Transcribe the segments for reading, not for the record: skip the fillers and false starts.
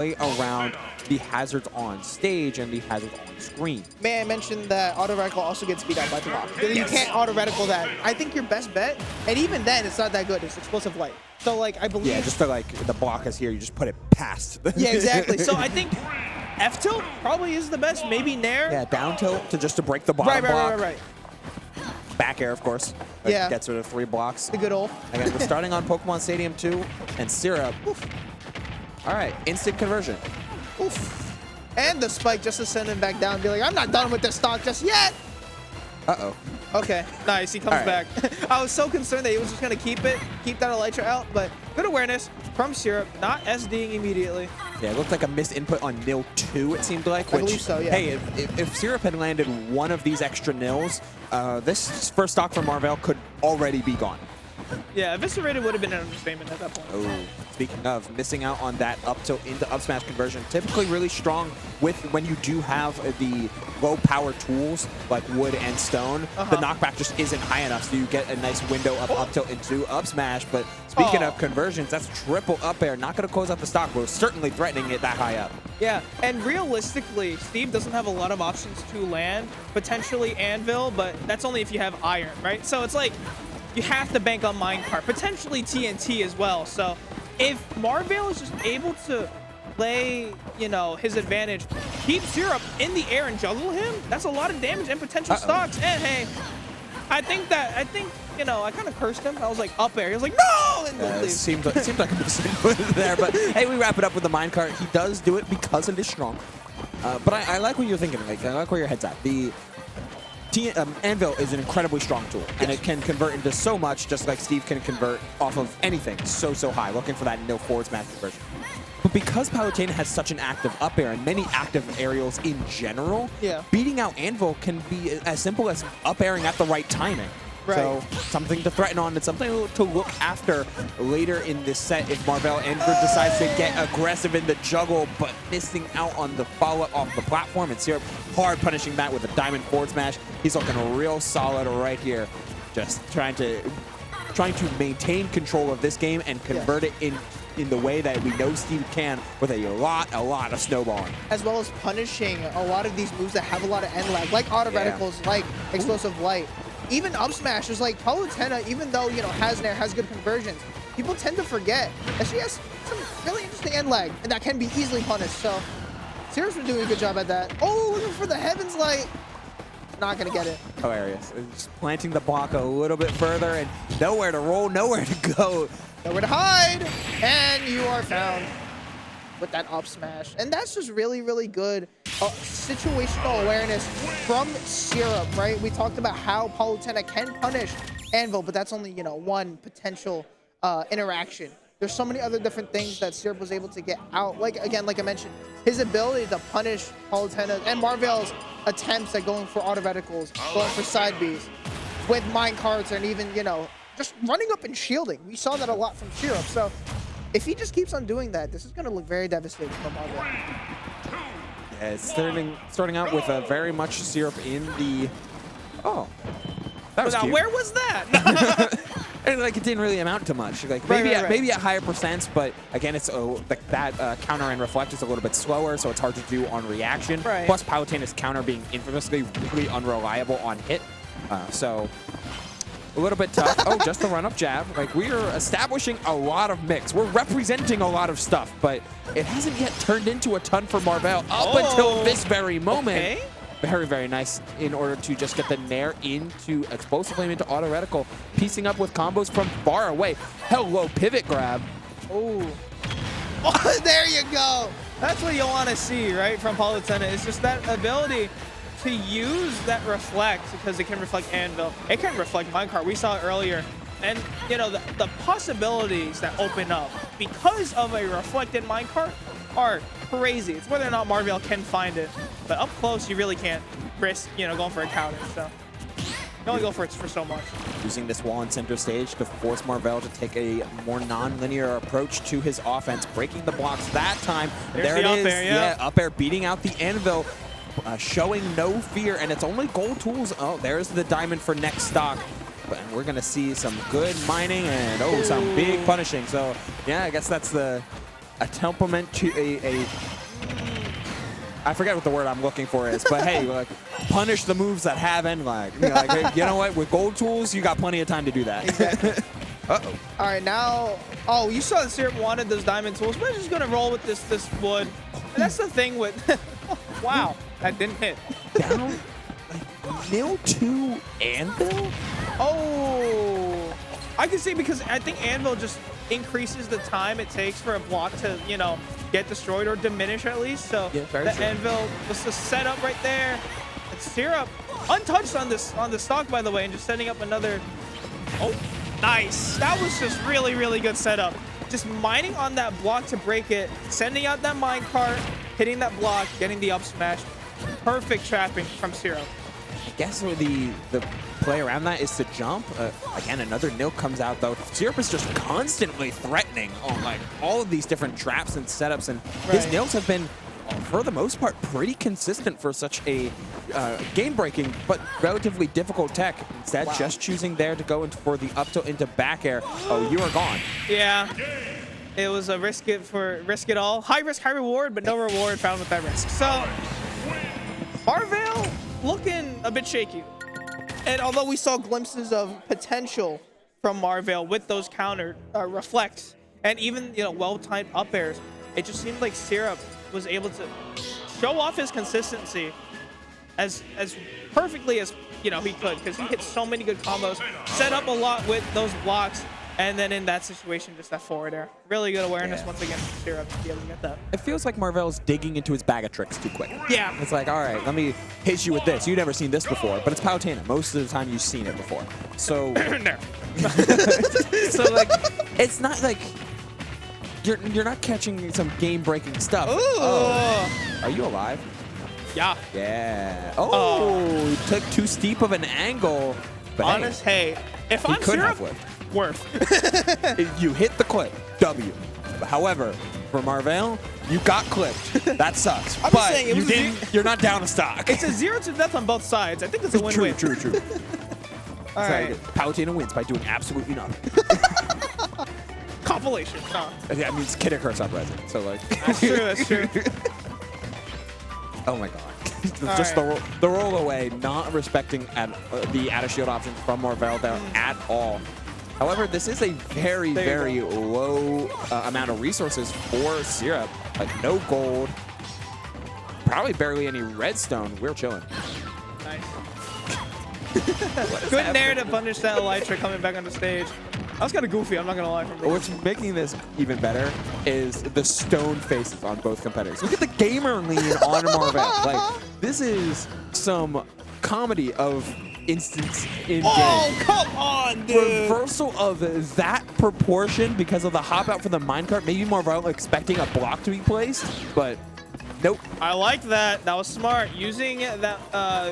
play around the hazards on stage and the hazards on screen. May I mention that auto reticle also gets beat out by block. You can't auto reticle that. I think your best bet, and even then, it's not that good. It's explosive light. So like I believe. Yeah, just to like the block is here, you just put it past. Yeah, exactly. So I think F tilt probably is the best. Maybe Nair. Yeah, down tilt to just break the bottom block. Right. Back air, of course. Like, yeah. Gets rid of 3 blocks. The good old. Again, we're starting on Pokemon Stadium 2 and Syrup. Oof. All right, instant conversion. Oof. And the spike just to send him back down and be like, I'm not done with this stock just yet. Uh-oh. Okay, nice. He comes back. I was so concerned that he was just going to keep that Elytra out, but good awareness from Syrup, not SDing immediately. Yeah, it looked like a missed input on nil 2, it seemed like. Which, I believe so, yeah. Hey, if Syrup had landed one of these extra nils, this first stock from Marvale could already be gone. Yeah, eviscerated would have been an understatement at that point. Oh, speaking of missing out on that up tilt into up smash conversion, typically really strong with when you do have the low power tools like wood and stone. The knockback just isn't high enough, so you get a nice window of up tilt into up smash. But speaking of conversions, that's triple up air. Not going to close out the stock, but certainly threatening it that high up. Yeah, and realistically, Steve doesn't have a lot of options to land. Potentially Anvil, but that's only if you have Iron, right? So it's like you have to bank on Minecart, potentially TNT as well. So if Marvale is just able to play, you know, his advantage, keep Syrup in the air and juggle him, that's a lot of damage and potential stocks. And hey, I think, you know, I kind of cursed him. I was like, up air. He was like, no! And it seemed like a mistake there. But hey, we wrap it up with the minecart. He does do it because it is strong. But I like what you're thinking. Like, I like where your head's at. The Anvil is an incredibly strong tool, and it can convert into so much, just like Steve can convert off of anything so high, looking for that no forward smash conversion. But because Palutena has such an active up air and many active aerials in general, beating out Anvil can be as simple as up airing at the right timing. Right. So something to threaten on and something to look after later in this set if Marvale Andrew decides to get aggressive in the juggle, but missing out on the follow-up off the platform. And Syrup hard punishing that with a diamond forward smash. He's looking real solid right here, just trying to maintain control of this game and convert it in the way that we know Steve can, with a lot of snowballing. As well as punishing a lot of these moves that have a lot of end lag, like auto reticles, like explosive light. Even up smash is like Palutena, even though, you know, Nair has good conversions, people tend to forget that she has some really interesting end lag, and that can be easily punished. So Syrup's been doing a good job at that. Oh, looking for the Heaven's Light. Not gonna get it. Hilarious. Just planting the block a little bit further and nowhere to roll, nowhere to go. Nowhere to hide, and you are found with that up smash. And that's just really good situational awareness from Syrup, right? We talked about how Palutena can punish Anvil, but that's only, you know, one potential interaction. There's so many other different things that Syrup was able to get out. Like, again, like I mentioned, his ability to punish Palutena and Marvale's attempts at going for auto reticles, going for side Bs with minecarts, and even, you know, just running up and shielding. We saw that a lot from Syrup. So if he just keeps on doing that, this is going to look very devastating for Marvale. Yeah, it's starting out with a very much Syrup in the... Oh, that was cute. Where was that? And like it didn't really amount to much. Like maybe at higher percents, but again, it's like that counter and reflect is a little bit slower, so it's hard to do on reaction. Right. Plus, Palutena's counter being infamously really unreliable on hit, so a little bit tough. Oh, just the run-up jab. Like, we are establishing a lot of mix. We're representing a lot of stuff, but it hasn't yet turned into a ton for Marvale up until this very moment. Okay. Very nice in order to just get the Nair into Explosive Flame into Auto Reticle, piecing up with combos from far away. Hello, pivot grab. Oh, there you go. That's what you want to see, right, from Palutena. It's just that ability to use that reflect, because it can reflect Anvil. It can reflect Minecart. We saw it earlier. And, you know, the possibilities that open up because of a reflected Minecart are crazy. It's whether or not Marvale can find it. But up close, you really can't risk, you know, going for a counter. So you can only go for it for so much. Using this wall in center stage to force Marvale to take a more non-linear approach to his offense, breaking the blocks that time. There it is. Yeah, up air beating out the Anvil. Showing no fear, and it's only gold tools. Oh, there's the diamond for next stock. And we're going to see some good mining and, some big punishing. So, yeah, I guess that's the a temperament to a I forget what the word I'm looking for is, but hey, like punish the moves that have end lag. Like, hey, you know what? With gold tools, you got plenty of time to do that. Exactly. Uh-oh. All right, now, oh, you saw that Syrup wanted those diamond tools. We're just gonna roll with this wood. And that's the thing with, wow, that didn't hit. Down like nil to Anvil. Oh, I can see because I think Anvil just increases the time it takes for a block to, you know, get destroyed or diminish at least. So yeah, the Anvil was the setup right there. And Syrup untouched on the stock, by the way, and just setting up another. Oh, nice. That was just really, really good setup. Just mining on that block to break it, sending out that minecart, hitting that block, getting the up smash. Perfect trapping from Syrup. I guess the play around that is to jump. Again, another nil comes out though. Syrup is just constantly threatening on like all of these different traps and setups, and his nils have been, for the most part, pretty consistent for such a game-breaking but relatively difficult tech. Instead, just choosing there to go for the up tilt into back air. Oh, you are gone. Yeah. It was a risk it all. High risk, high reward, but no reward found with that risk. So Marvale looking a bit shaky. And although we saw glimpses of potential from Marvale with those counter reflects and even, you know, well-timed up airs, it just seemed like Syrup was able to show off his consistency as perfectly as, you know, he could, because he hit so many good combos, set up a lot with those blocks, and then in that situation, just that forward air. Really good awareness once again from Syrup to be able to get that. It feels like Marvell's digging into his bag of tricks too quick. Yeah. It's like, all right, let me hit you with this. You've never seen this before, but it's Palutena. Most of the time you've seen it before. So, so like, it's not like you're not catching some game-breaking stuff. Ooh. Oh. Are you alive? Yeah. Yeah. Oh, took too steep of an angle. But honest, hey, if I'm Syrup, worth. You hit the clip, W. However, for Marvale, you got clipped. That sucks. I'm but saying you didn't. You're not down a stock. It's a 0 to death on both sides. I think it's a win-win. True. All right. Palutena wins by doing absolutely nothing. Compilation. Yeah, I mean, it's Kid Icarus on resin. So like. That's true. Oh my god. Just the roll away, not respecting the out of shield options from Marvell there at all. However, this is a very, very low amount of resources for Syrup. Like no gold, probably barely any redstone. We're chilling. Nice. Good nair to punish that Elytra coming back on the stage. That was kind of goofy, I'm not going to lie. What's making this even better is the stone faces on both competitors. Look at the gamer lean on Marvell. Like, this is some comedy of instance in game. Oh, come on, dude. Reversal of that proportion because of the hop out for the minecart. Maybe Marvell expecting a block to be placed, but nope. I like that. That was smart. Using that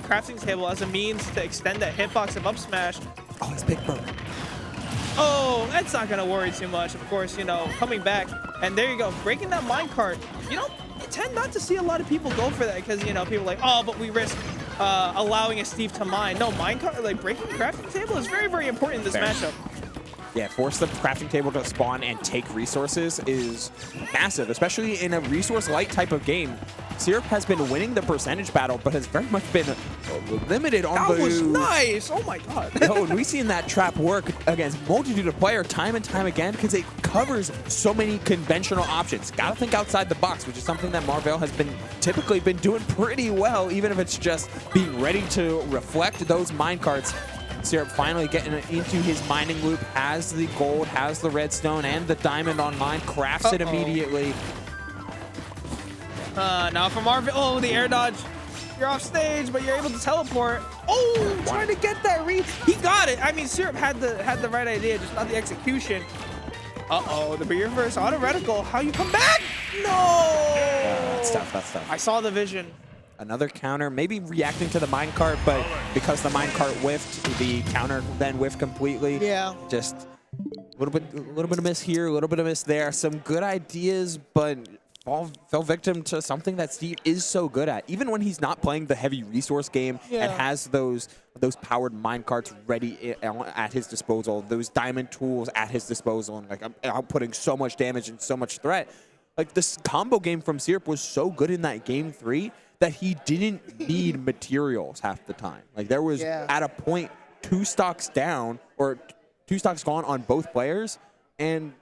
crafting table as a means to extend that hitbox of up smash. Oh, it's Big Bird. Oh, that's not going to worry too much. Of course, you know, coming back. And there you go. Breaking that minecart. You know, you tend not to see a lot of people go for that because, you know, people are like, oh, but we risk allowing a Steve to mine. No, minecart, like breaking crafting table is very, very important in this matchup. Yeah, force the crafting table to spawn and take resources is massive, especially in a resource-light type of game. Syrup has been winning the percentage battle, but has very much been limited on that was nice. Oh my god. Yo, and we've seen that trap work against multitude of players time and time again because it covers so many conventional options. Gotta think outside the box, which is something that Marvell has typically been doing pretty well, even if it's just being ready to reflect those minecarts. Syrup finally getting into his mining loop, has the gold, has the redstone, and the diamond online, crafts it immediately. Now for Marvell, oh, the air dodge. You're off stage, but you're able to teleport. Oh, trying to get that read. He got it. I mean, Syrup had the right idea, just not the execution. Uh-oh, the reverse auto reticle. How you come back? No! That's tough. I saw the vision. Another counter, maybe reacting to the minecart, but because the minecart whiffed, the counter then whiffed completely. Yeah. Just a little bit of miss here, a little bit of miss there. Some good ideas, but fell victim to something that Steve is so good at. Even when he's not playing the heavy resource game and has those powered minecarts ready at his disposal, those diamond tools at his disposal, and like outputting so much damage and so much threat. Like, this combo game from Syrup was so good in that game 3 that he didn't need materials half the time. Like, there was, at a point, 2 stocks down, or 2 stocks gone on both players, and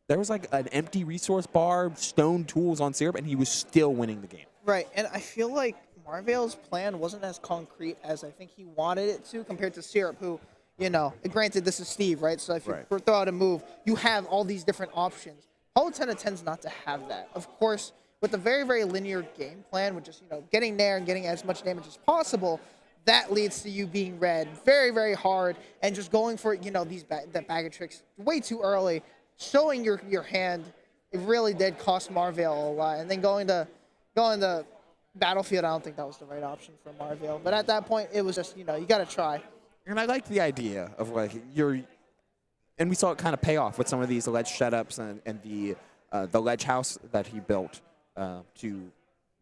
there was like an empty resource bar, stone tools on Syrup, and he was still winning the game. Right, and I feel like Marvale's plan wasn't as concrete as I think he wanted it to compared to Syrup, who, you know, granted, this is Steve, right? So if you throw out a move, you have all these different options. Palutena tends not to have that. Of course, with a very, very linear game plan, with just, you know, getting there and getting as much damage as possible, that leads to you being read very, very hard and just going for, you know, that bag of tricks way too early, showing your hand. It really did cost Marvale a lot. And then going to Battlefield, I don't think that was the right option for Marvale. But at that point, it was just, you know, you got to try. And I like the idea of, like, and we saw it kind of pay off with some of these ledge setups and the ledge house that he built to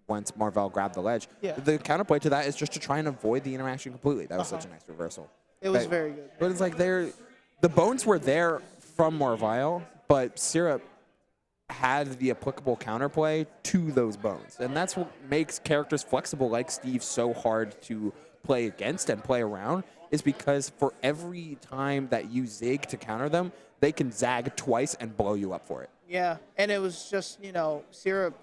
once Marvell grabbed the ledge. Yeah. The counterplay to that is just to try and avoid the interaction completely. That was such a nice reversal. It was very good. But it's like the bones were there from Marvell, but Syrup had the applicable counterplay to those bones. And that's what makes characters flexible like Steve so hard to play against and play around, is because for every time that you zig to counter them, they can zag twice and blow you up for it. Yeah, and it was just, you know, Syrup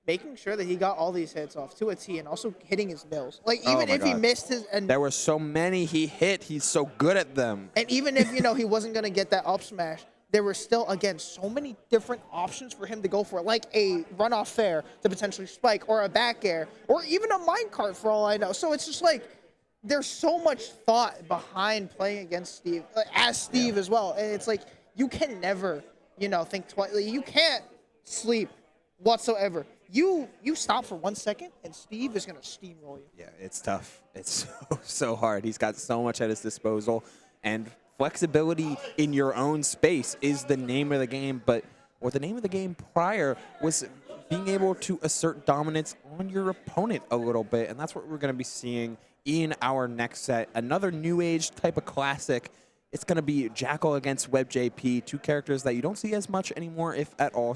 making sure that he got all these hits off to a T and also hitting his nils. Like, even if he missed his... And there were so many he hit. He's so good at them. And even if, you know, he wasn't going to get that up smash, there were still, again, so many different options for him to go for, like a runoff fair to potentially spike, or a back air, or even a minecart for all I know. So it's just like, there's so much thought behind playing against Steve, as Steve as well. And it's like, you can never, you know, think twice. Like, you can't sleep whatsoever. You stop for 1 second, and Steve is going to steamroll you. Yeah, it's tough. It's so hard. He's got so much at his disposal, and flexibility in your own space is the name of the game. But what the name of the game prior was being able to assert dominance on your opponent a little bit, and that's what we're going to be seeing in our next set. Another new age type of classic. It's going to be Jackal against WebJP, 2 characters that you don't see as much anymore, if at all.